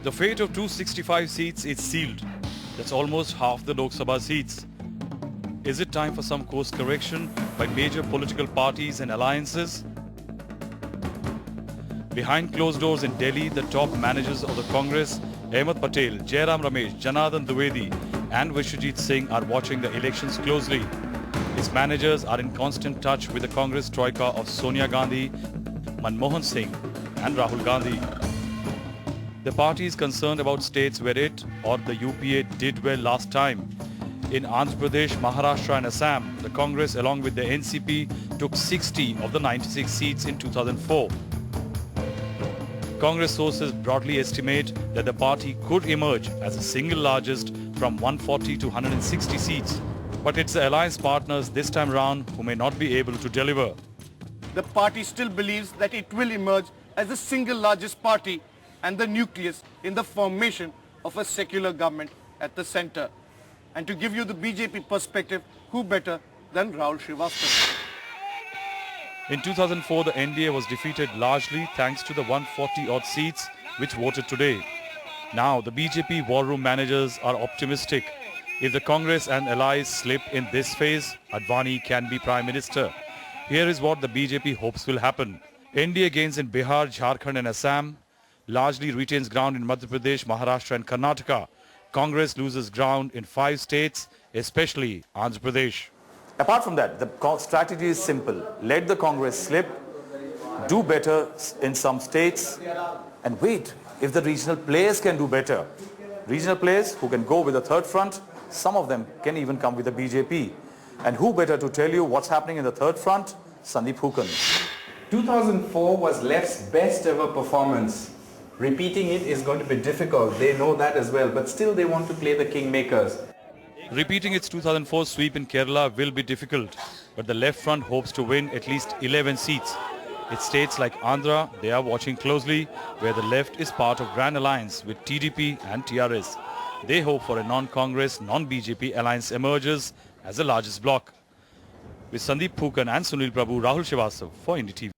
The fate of 265 seats is sealed. That's almost half the Lok Sabha seats. Is it time for some course correction by major political parties and alliances? Behind closed doors in Delhi, the top managers of the Congress, Ahmed Patel, Jairam Ramesh, Janardhan Dwivedi and Vishwajit Singh are watching the elections closely. Its managers are in constant touch with the Congress troika of Sonia Gandhi, Manmohan Singh and Rahul Gandhi. The party is concerned about states where it or the UPA did well last time. In Andhra Pradesh, Maharashtra and Assam, the Congress along with the NCP took 60 of the 96 seats in 2004. Congress sources broadly estimate that the party could emerge as the single largest from 140 to 160 seats. But it's the alliance partners this time round who may not be able to deliver. The party still believes that it will emerge as the single largest party and the nucleus in the formation of a secular government at the center. And to give you the BJP perspective, who better than Rahul Srivastava? In 2004, the NDA was defeated largely thanks to the 140-odd seats which voted today. Now, the BJP war room managers are optimistic. If the Congress and allies slip in this phase, Advani can be Prime Minister. Here is what the BJP hopes will happen. NDA gains in Bihar, Jharkhand and Assam, largely retains ground in Madhya Pradesh, Maharashtra and Karnataka. Congress loses ground in 5 states, especially Andhra Pradesh. Apart from that, the strategy is simple. Let the Congress slip, do better in some states, and wait if the regional players can do better. Regional players who can go with the third front, some of them can even come with the BJP. And who better to tell you what's happening in the third front? Sandeep Hukan. 2004 was left's best ever performance. Repeating it is going to be difficult. They know that as well, but still they want to play the kingmakers. Repeating its 2004 sweep in Kerala will be difficult, but the left front hopes to win at least 11 seats. In states like Andhra, they are watching closely, where the left is part of Grand Alliance with TDP and TRS. They hope for a non-Congress, non-BJP alliance emerges as the largest bloc. With Sandeep Hukan and Sunil Prabhu, Rahul Srivastava for Indie TV.